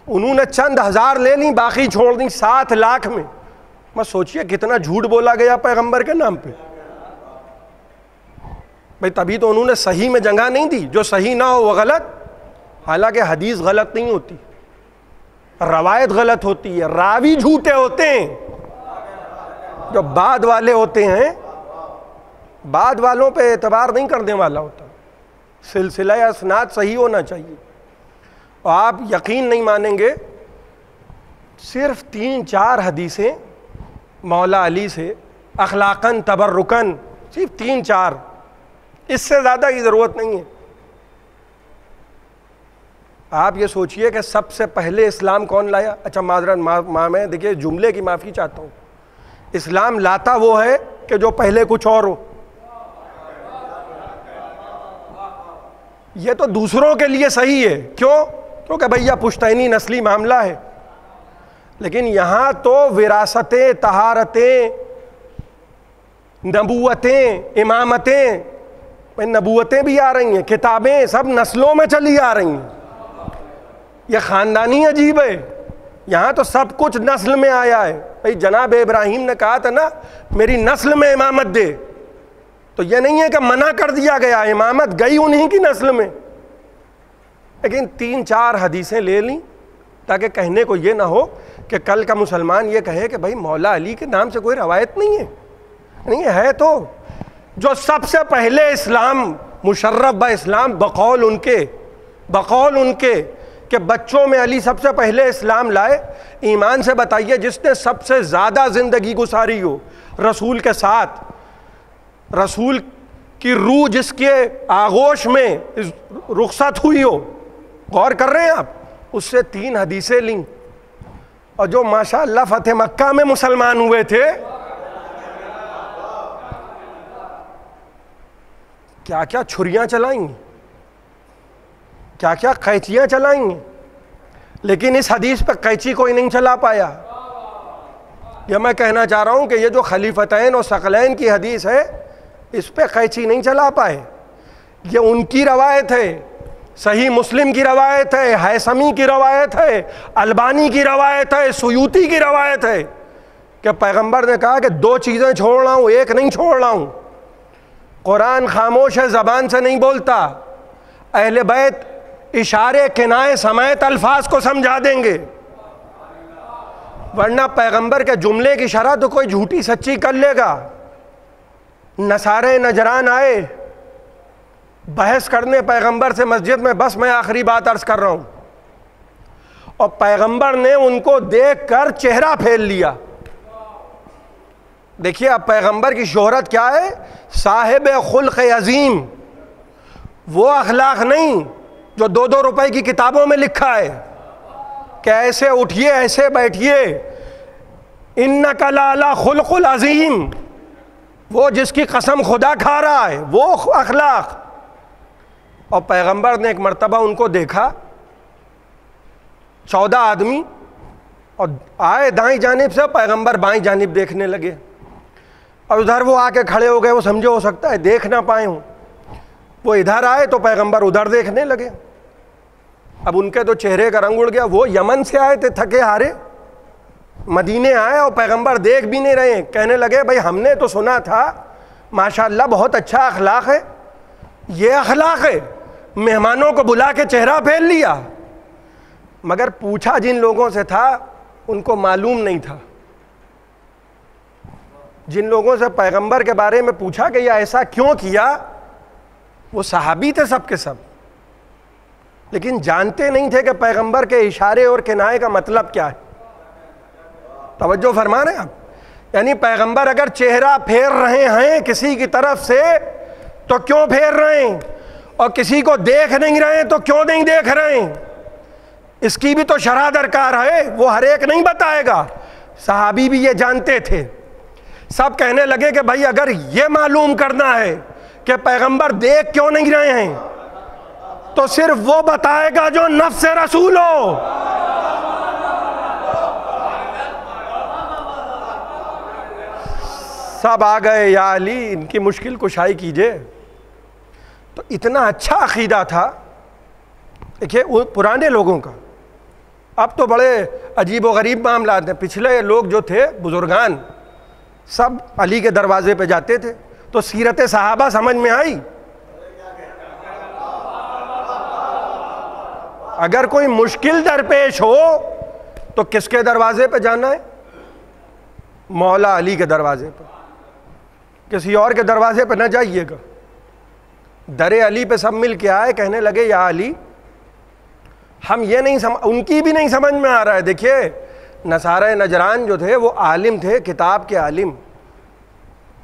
انہوں نے چند ہزار لے لیں، باقی چھوڑ دیں 7 لاکھ میں. میں سوچئے کتنا جھوٹ بولا گیا پیغمبر کے نام پہ. بھئی تبھی تو انہوں نے صحیح میں جگہ نہیں دی. جو صحیح نہ ہو وہ غلط. حالانکہ حدیث غلط نہیں ہوتی، روایت غلط ہوتی ہے. راوی جھوٹے ہوتے ہیں. جو بعد والے ہوتے ہیں، بعد والوں پہ اعتبار نہیں کرنے والا ہوتا. سلسلہ اسناد صحیح ہونا چاہیے. اور آپ یقین نہیں مانیں گے، صرف 3-4 حدیثیں مولا علی سے اخلاقاً تبرکاً، صرف 3-4، اس سے زیادہ کی ضرورت نہیں ہے. آپ یہ سوچئے کہ سب سے پہلے اسلام کون لایا؟ اچھا معذرت، میں دیکھیے جملے کی معافی چاہتا ہوں. اسلام لاتا وہ ہے کہ جو پہلے کچھ اور ہو. یہ تو دوسروں کے لیے صحیح ہے. کیوں؟ کیونکہ بھیا پشتینی نسلی معاملہ ہے. لیکن یہاں تو وراثتیں، طہارتیں، نبوتیں، امامتیں، نبوتیں بھی آ رہی ہیں، کتابیں سب نسلوں میں چلی آ رہی ہیں. یہ خاندانی عجیب ہے. یہاں تو سب کچھ نسل میں آیا ہے. بھئی جناب ابراہیم نے کہا تھا نا میری نسل میں امامت دے، تو یہ نہیں ہے کہ منع کر دیا گیا، امامت گئی انہی کی نسل میں. لیکن 3-4 حدیثیں لے لیں تاکہ کہنے کو یہ نہ ہو کہ کل کا مسلمان یہ کہے کہ بھئی مولا علی کے نام سے کوئی روایت نہیں ہے. نہیں ہے تو جو سب سے پہلے اسلام مشرف با اسلام بقول ان کے کہ بچوں میں علی سب سے پہلے اسلام لائے. ایمان سے بتائیے جس نے سب سے زیادہ زندگی گزاری ہو رسول کے ساتھ، رسول کی روح جس کے آغوش میں رخصت ہوئی ہو، غور کر رہے ہیں آپ، اس سے 3 حدیثیں لیں. اور جو ماشاءاللہ فتح مکہ میں مسلمان ہوئے تھے، کیا کیا چھریاں چلائیں، کیا کیا قینچیاں چلائیں، لیکن اس حدیث پہ قینچی کوئی نہیں چلا پایا. یہ میں کہنا چاہ رہا ہوں کہ یہ جو خلیفتین اور ثقلین کی حدیث ہے، اس پہ قینچی نہیں چلا پائے. یہ ان کی روایت ہے، صحیح مسلم کی روایت ہے، ہیثمی کی روایت ہے، البانی کی روایت ہے، سیوطی کی روایت ہے کہ پیغمبر نے کہا کہ 2 چیزیں چھوڑ رہا ہوں، ایک نہیں چھوڑ رہا ہوں. قرآن خاموش ہے، زبان سے نہیں بولتا. اہل بیت اشارے، کنائے سمیت الفاظ کو سمجھا دیں گے، ورنہ پیغمبر کے جملے کی شرح تو کوئی جھوٹی سچی کر لے گا. نصارے نجران آئے بحث کرنے پیغمبر سے مسجد میں، بس میں آخری بات عرض کر رہا ہوں، اور پیغمبر نے ان کو دیکھ کر چہرہ پھیر لیا. دیکھیے اب پیغمبر کی شہرت کیا ہے؟ صاحب خلق عظیم. وہ اخلاق نہیں جو 2 روپے کی کتابوں میں لکھا ہے کہ ایسے اٹھیے ایسے بیٹھیے، انک لعلی خلق العظیم. وہ جس کی قسم خدا کھا رہا ہے، وہ اخلاق. اور پیغمبر نے ایک مرتبہ ان کو دیکھا، 14 آدمی، اور آئے دائیں جانب سے، پیغمبر بائیں جانب دیکھنے لگے، اور ادھر وہ آ کے کھڑے ہو گئے، وہ سمجھے ہو سکتا ہے دیکھ نہ پائے ہوں، وہ ادھر آئے تو پیغمبر ادھر دیکھنے لگے. اب ان کے تو چہرے کا رنگ اڑ گیا. وہ یمن سے آئے تھے تھکے ہارے، مدینے آئے اور پیغمبر دیکھ بھی نہیں رہے. کہنے لگے بھائی ہم نے تو سنا تھا ماشاءاللہ بہت اچھا اخلاق ہے، یہ اخلاق ہے، مہمانوں کو بلا کے چہرہ پھیر لیا. مگر پوچھا جن لوگوں سے تھا ان کو معلوم نہیں تھا. جن لوگوں سے پیغمبر کے بارے میں پوچھا کہ یہ ایسا کیوں کیا، وہ صحابی تھے سب کے سب، لیکن جانتے نہیں تھے کہ پیغمبر کے اشارے اور کنایے کا مطلب کیا ہے. توجہ فرما رہے ہیں آپ؟ یعنی پیغمبر اگر چہرہ پھیر رہے ہیں کسی کی طرف سے تو کیوں پھیر رہے ہیں، اور کسی کو دیکھ نہیں رہے ہیں تو کیوں نہیں دیکھ رہے ہیں، اس کی بھی تو شرح درکار ہے. وہ ہر ایک نہیں بتائے گا. صحابی بھی یہ جانتے تھے. سب کہنے لگے کہ بھائی اگر یہ معلوم کرنا ہے کہ پیغمبر دیکھ کیوں نہیں رہے ہیں تو صرف وہ بتائے گا جو نفس رسول ہو. سب آ گئے، یا علی ان کی مشکل کشائی کیجئے. تو اتنا اچھا عقیدہ تھا دیکھیے پرانے لوگوں کا. اب تو بڑے عجیب و غریب معاملات ہیں. پچھلے لوگ جو تھے بزرگان سب علی کے دروازے پہ جاتے تھے. تو سیرت صحابہ سمجھ میں آئی. اگر کوئی مشکل درپیش ہو تو کس کے دروازے پہ جانا ہے؟ مولا علی کے دروازے پہ. کسی اور کے دروازے پہ نہ جائیے گا. در علی پہ سب مل کے آئے، کہنے لگے یا علی ہم یہ نہیں ان کی بھی نہیں سمجھ میں آ رہا ہے. دیکھیے نصارہ نجران جو تھے وہ عالم تھے، کتاب کے عالم،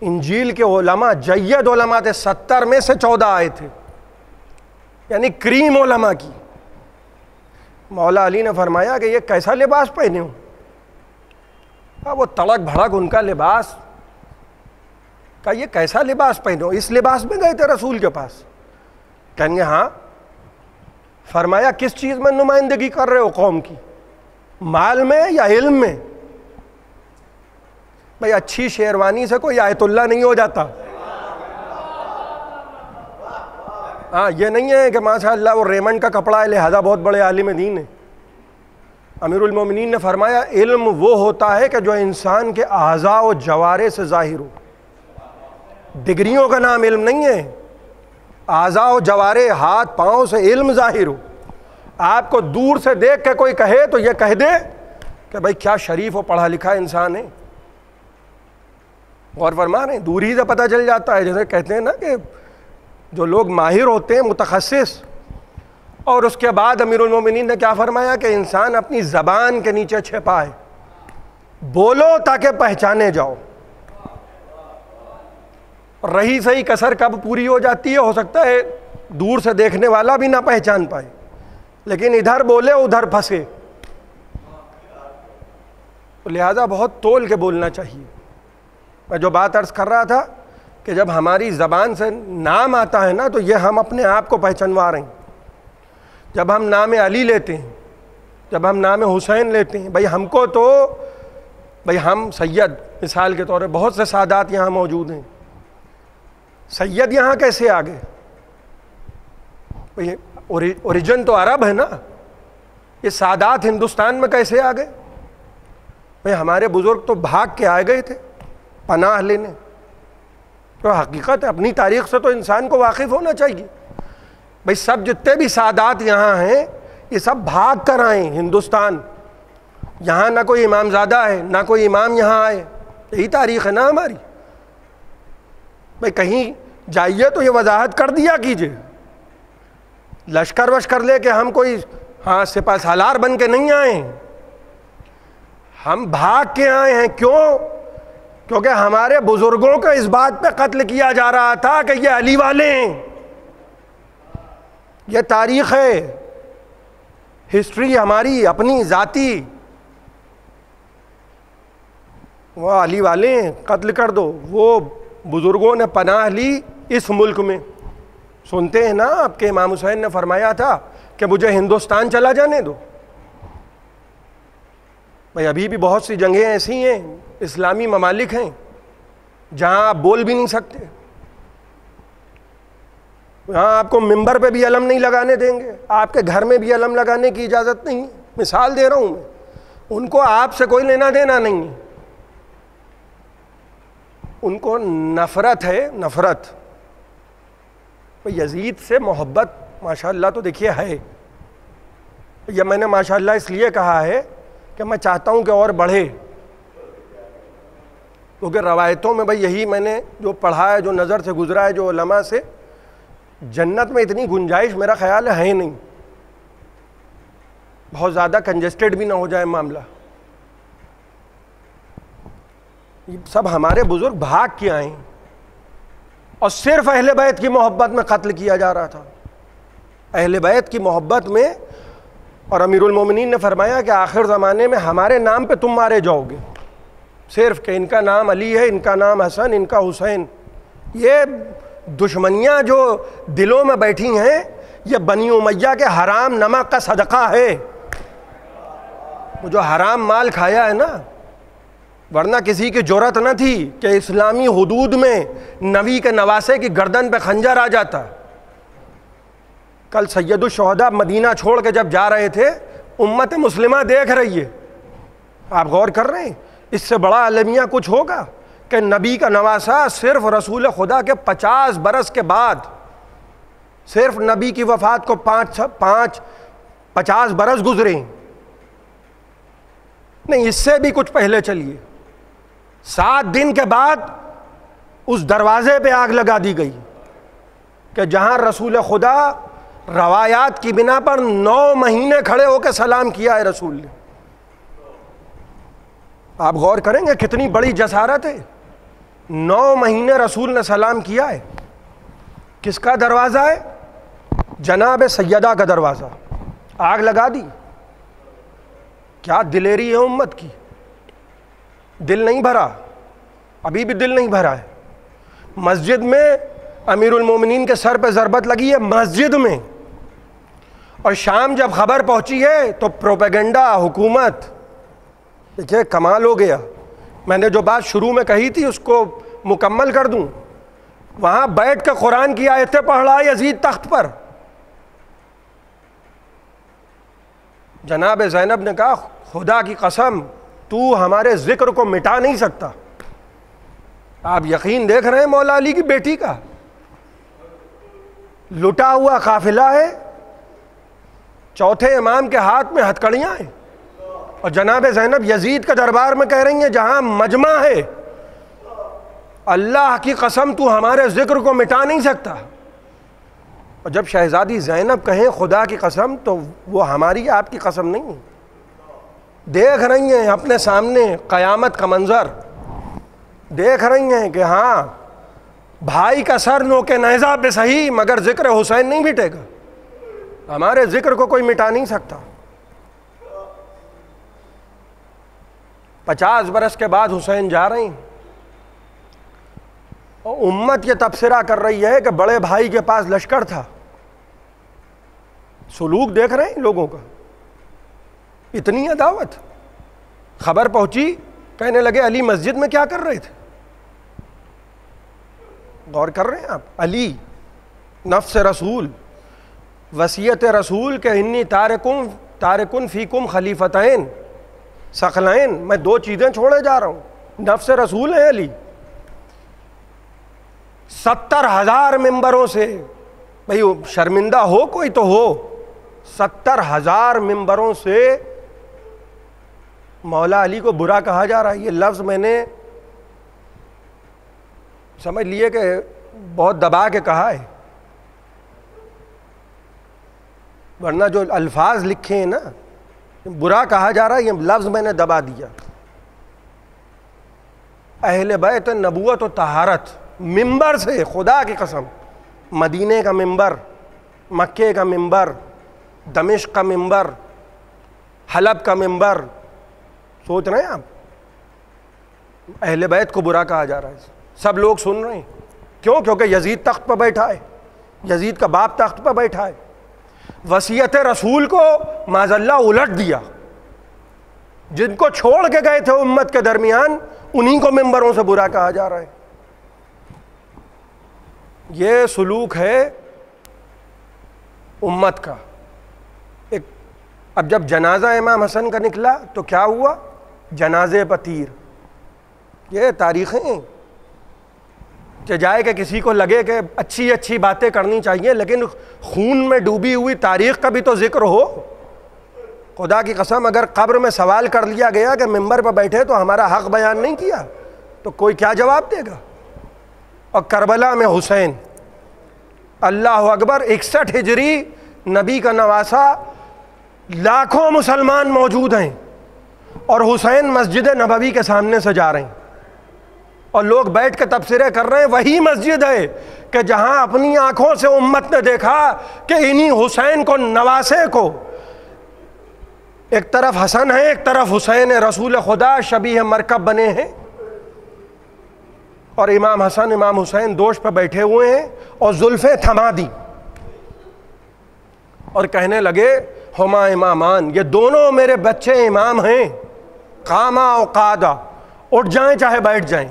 انجیل کے علماء، جید علماء تھے. 70 میں سے 14 آئے تھے، یعنی کریم علماء کی. مولا علی نے فرمایا کہ یہ کیسا لباس پہنے ہو؟ وہ تڑک بھڑک ان کا لباس. کہا یہ کیسا لباس پہنے ہو؟ اس لباس میں گئے تھے رسول کے پاس؟ کہیں گے ہاں. فرمایا کس چیز میں نمائندگی کر رہے ہو قوم کی، مال میں یا علم میں؟ بھئی اچھی شیروانی سے کوئی آیت اللہ نہیں ہو جاتا. ہاں یہ نہیں ہے کہ ماشاءاللہ وہ ریمنڈ کا کپڑا ہے لہذا بہت بڑے عالم دین ہے. امیر المومنین نے فرمایا علم وہ ہوتا ہے کہ جو انسان کے اعضاء و جوارح سے ظاہر ہو. ڈگریوں کا نام علم نہیں ہے. اعضاء و جوارح، ہاتھ پاؤں سے علم ظاہر ہو. آپ کو دور سے دیکھ کے کوئی کہے تو یہ کہہ دے کہ بھائی کیا شریف و پڑھا لکھا انسان ہے. غور فرما رہے ہیں؟ دور ہی سے پتہ چل جاتا ہے. جیسے کہتے ہیں نا کہ جو لوگ ماہر ہوتے ہیں متخصص. اور اس کے بعد امیر المومنین نے کیا فرمایا کہ انسان اپنی زبان کے نیچے چھپائے، بولو تاکہ پہچانے جاؤ. رہی صحیح کسر کب پوری ہو جاتی ہے، ہو سکتا ہے دور سے دیکھنے والا بھی نہ پہچان پائے، لیکن ادھر بولے ادھر پھنسے. لہذا بہت تول کے بولنا چاہیے. میں جو بات عرض کر رہا تھا کہ جب ہماری زبان سے نام آتا ہے نا تو یہ ہم اپنے آپ کو پہچانوا رہے ہیں. جب ہم نام علی لیتے ہیں، جب ہم نام حسین لیتے ہیں، بھئی ہم کو تو بھئی ہم سید مثال کے طور پہ، بہت سے سادات یہاں موجود ہیں. سید یہاں کیسے آ گئے؟ بھئی اوریجن تو عرب ہے نا. یہ سادات ہندوستان میں کیسے آ گئے؟ بھئی ہمارے بزرگ تو بھاگ کے آئے گئے تھے پناہ لینے. تو حقیقت ہے اپنی تاریخ سے تو انسان کو واقف ہونا چاہیے. بھئی سب جتنے بھی سادات یہاں ہیں یہ سب بھاگ کر آئے ہندوستان. یہاں نہ کوئی امام زادہ ہے نہ کوئی امام یہاں آئے. یہی تاریخ ہے نا ہماری. بھئی کہیں جائیے تو یہ وضاحت کر دیا کیجئے. لشکر وشکر لے کے ہم کوئی سپہ سالار بن کے نہیں آئے ہیں، ہم بھاگ کے آئے ہیں. کیوں؟ کیونکہ ہمارے بزرگوں کو اس بات پہ قتل کیا جا رہا تھا کہ یہ علی والے ہیں. یہ تاریخ ہے، ہسٹری ہماری اپنی ذاتی. وہ علی والے ہیں قتل کر دو. وہ بزرگوں نے پناہ لی اس ملک میں. سنتے ہیں نا آپ کے امام حسین نے فرمایا تھا کہ مجھے ہندوستان چلا جانے دو. بھائی ابھی بھی بہت سی جگہیں ایسی ہیں، اسلامی ممالک ہیں جہاں آپ بول بھی نہیں سکتے، یہاں آپ کو ممبر پہ بھی علم نہیں لگانے دیں گے، آپ کے گھر میں بھی علم لگانے کی اجازت نہیں. مثال دے رہا ہوں میں، ان کو آپ سے کوئی لینا دینا نہیں ہے، ان کو نفرت ہے، نفرت. یزید سے محبت ماشاءاللہ تو دیکھیے ہے. یہ میں نے ماشاءاللہ اس لیے کہا ہے کہ میں چاہتا ہوں کہ اور بڑھے، کیونکہ روایتوں میں بھائی یہی میں نے جو پڑھا ہے، جو نظر سے گزرا ہے، جو علماء سے، جنت میں اتنی گنجائش میرا خیال ہے نہیں. بہت زیادہ کنجسٹڈ بھی نہ ہو جائے معاملہ. یہ سب ہمارے بزرگ بھاگ کے آئے ہیں، اور صرف اہل بیت کی محبت میں قتل کیا جا رہا تھا، اہل بیت کی محبت میں. اور امیر المومنین نے فرمایا کہ آخر زمانے میں ہمارے نام پہ تم مارے جاؤ گے، صرف کہ ان کا نام علی ہے، ان کا نام حسن، ان کا حسین. یہ دشمنیاں جو دلوں میں بیٹھی ہیں، یہ بنی امیہ کے حرام نمک کا صدقہ ہے. وہ جو حرام مال کھایا ہے نا، ورنہ کسی کی جرأت نہ تھی کہ اسلامی حدود میں نبی کے نواسے کی گردن پہ خنجر آ جاتا. کل سید الشہداء مدینہ چھوڑ کے جب جا رہے تھے، امت مسلمہ دیکھ رہی ہے. آپ غور کر رہے ہیں؟ اس سے بڑا المیہ کچھ ہوگا کہ نبی کا نواسا صرف رسول خدا کے 50 برس کے بعد، صرف نبی کی وفات کو 50 برس گزرے نہیں، اس سے بھی کچھ پہلے چلیے. 7 دن کے بعد اس دروازے پہ آگ لگا دی گئی کہ جہاں رسول خدا روایات کی بنا پر 9 مہینے کھڑے ہو کے سلام کیا ہے رسول نے. آپ غور کریں گے کتنی بڑی جسارت ہے. 9 مہینے رسول نے سلام کیا ہے. کس کا دروازہ ہے؟ جناب سیدہ کا دروازہ. آگ لگا دی. کیا دلیری ہے امت کی. دل نہیں بھرا، ابھی بھی دل نہیں بھرا ہے. مسجد میں امیر المومنین کے سر پہ ضربت لگی ہے، مسجد میں. اور شام جب خبر پہنچی ہے تو پروپیگنڈا حکومت. دیکھیے کمال ہو گیا. میں نے جو بات شروع میں کہی تھی اس کو مکمل کر دوں. وہاں بیٹھ کے قرآن کی آیتیں پڑھ رہا ہے یزید تخت پر. جناب زینب نے کہا خدا کی قسم تو ہمارے ذکر کو مٹا نہیں سکتا. آپ یقین دیکھ رہے ہیں مولا علی کی بیٹی کا. لٹا ہوا قافلہ ہے، چوتھے امام کے ہاتھ میں ہتھکڑیاں ہیں، اور جناب زینب یزید کے دربار میں کہہ رہی ہیں جہاں مجمع ہے، اللہ کی قسم تو ہمارے ذکر کو مٹا نہیں سکتا. اور جب شہزادی زینب کہیں خدا کی قسم تو وہ ہماری آپ کی قسم نہیں. دیکھ رہی ہیں اپنے سامنے قیامت کا منظر، دیکھ رہی ہیں کہ ہاں بھائی کا سر نوکے نیزہ پہ صحیح مگر ذکر حسین نہیں مٹے گا. ہمارے ذکر کو کوئی مٹا نہیں سکتا. 50 برس کے بعد حسین جا رہے ہیں، اور امت یہ تبصرہ کر رہی ہے کہ بڑے بھائی کے پاس لشکر تھا. سلوک دیکھ رہے ہیں لوگوں کا. اتنی عداوت. خبر پہنچی، کہنے لگے علی مسجد میں کیا کر رہے تھے. غور کر رہے ہیں آپ؟ علی نفس رسول، وصیت رسول کہ انی تارکن فیکم خلیفتین ثقلین، میں 2 چیزیں چھوڑے جا رہا ہوں. نفس رسول ہے علی. 70,000 ممبروں سے، بھئی شرمندہ ہو کوئی تو ہو، 70,000 ممبروں سے مولا علی کو برا کہا جا رہا ہے. یہ لفظ میں نے سمجھ لیے کہ بہت دبا کے کہا ہے، ورنہ جو الفاظ لکھے ہیں نا، برا کہا جا رہا ہے، یہ لفظ میں نے دبا دیا. اہل بیت نبوت و طہارت ممبر سے، خدا کی قسم، مدینے کا ممبر، مکے کا ممبر، دمشق کا ممبر، حلب کا ممبر. سوچ رہے ہیں آپ؟ اہل بیت کو برا کہا جا رہا ہے. سب لوگ سن رہے ہیں. کیوں؟ کیونکہ یزید تخت پہ بیٹھا ہے، یزید کا باپ تخت پہ بیٹھا ہے. وصیت رسول کو معاذ اللہ الٹ دیا. جن کو چھوڑ کے گئے تھے امت کے درمیان، انہی کو ممبروں سے برا کہا جا رہا ہے. یہ سلوک ہے امت کا. اب جب جنازہ امام حسن کا نکلا تو کیا ہوا؟ جنازے پر تیر. یہ تاریخیں کہ جائے کہ کسی کو لگے کہ اچھی اچھی باتیں کرنی چاہیے، لیکن خون میں ڈوبی ہوئی تاریخ کا بھی تو ذکر ہو. خدا کی قسم اگر قبر میں سوال کر لیا گیا کہ ممبر پہ بیٹھے تو ہمارا حق بیان نہیں کیا تو کوئی کیا جواب دے گا؟ اور کربلا میں حسین، اللہ اکبر، 61 ہجری، نبی کا نواسہ، لاکھوں مسلمان موجود ہیں اور حسین مسجد نبوی کے سامنے سے جا رہے ہیں اور لوگ بیٹھ کے تبصرے کر رہے ہیں. وہی مسجد ہے کہ جہاں اپنی آنکھوں سے امت نے دیکھا کہ انہی حسین کو، نواسے کو، ایک طرف حسن ہے ایک طرف حسین ہے، رسول خدا شبیہ مرکب بنے ہیں، اور امام حسن امام حسین دوش پہ بیٹھے ہوئے ہیں اور زلفیں تھما دی اور کہنے لگے ہما امامان، یہ دونوں میرے بچے امام ہیں، قاما و قادا، اٹھ جائیں چاہے بیٹھ جائیں.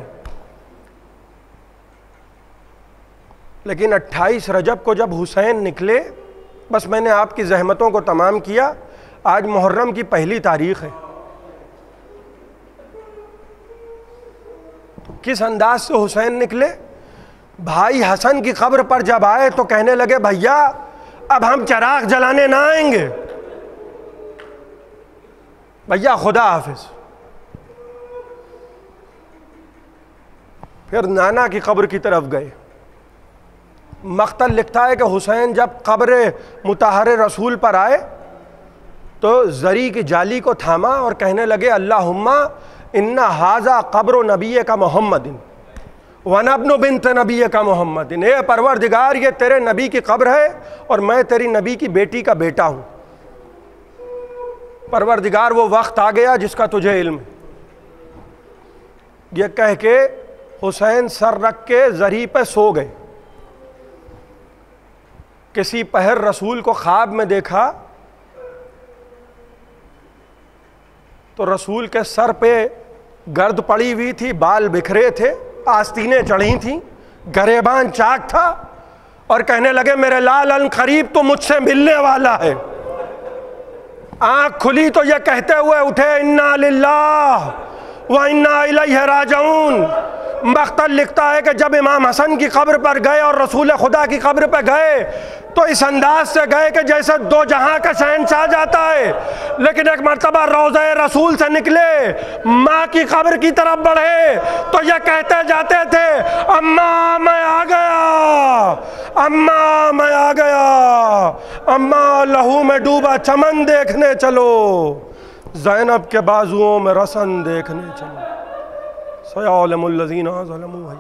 لیکن 28 رجب کو جب حسین نکلے، بس میں نے آپ کی زحمتوں کو تمام کیا. آج محرم کی پہلی تاریخ ہے. کس انداز سے حسین نکلے؟ بھائی حسن کی قبر پر جب آئے تو کہنے لگے بھیا اب ہم چراغ جلانے نہ آئیں گے، بھیا خدا حافظ. پھر نانا کی قبر کی طرف گئے. مقتل لکھتا ہے کہ حسین جب قبر مطہر رسول پر آئے تو زری کی جالی کو تھاما اور کہنے لگے اللہم ان ھذا قبر نبی کا محمد وانا ابن بنت نبی کا محمد. اے پروردگار یہ تیرے نبی کی قبر ہے اور میں تیری نبی کی بیٹی کا بیٹا ہوں. پروردگار وہ وقت آ گیا جس کا تجھے علم ہے. یہ کہہ کے حسین سر رکھ کے زری پہ سو گئے. کسی پہر رسول کو خواب میں دیکھا تو رسول کے سر پہ گرد پڑی ہوئی تھی، بال بکھرے تھے، آستینیں چڑھی تھیں، گریبان چاک تھا، اور کہنے لگے میرے لال ان قریب تو مجھ سے ملنے والا ہے. آنکھ کھلی تو یہ کہتے ہوئے اٹھے انا للہ و انا الیہ راجعون. مقتل لکھتا ہے کہ جب امام حسن کی قبر پر گئے اور رسول خدا کی قبر پہ گئے تو اس انداز سے گئے کہ جیسے دو جہاں کا شہنشاہ جاتا ہے. لیکن ایک مرتبہ روضہ رسول سے نکلے، ماں کی قبر کی طرف بڑھے تو یہ کہتے جاتے تھے اماں میں آ گیا، اماں میں آ گیا، اماں لہو میں ڈوبا چمن دیکھنے چلو، زینب کے بازوؤں میں رسن دیکھنے چلو. سیعلم الذین ظلموا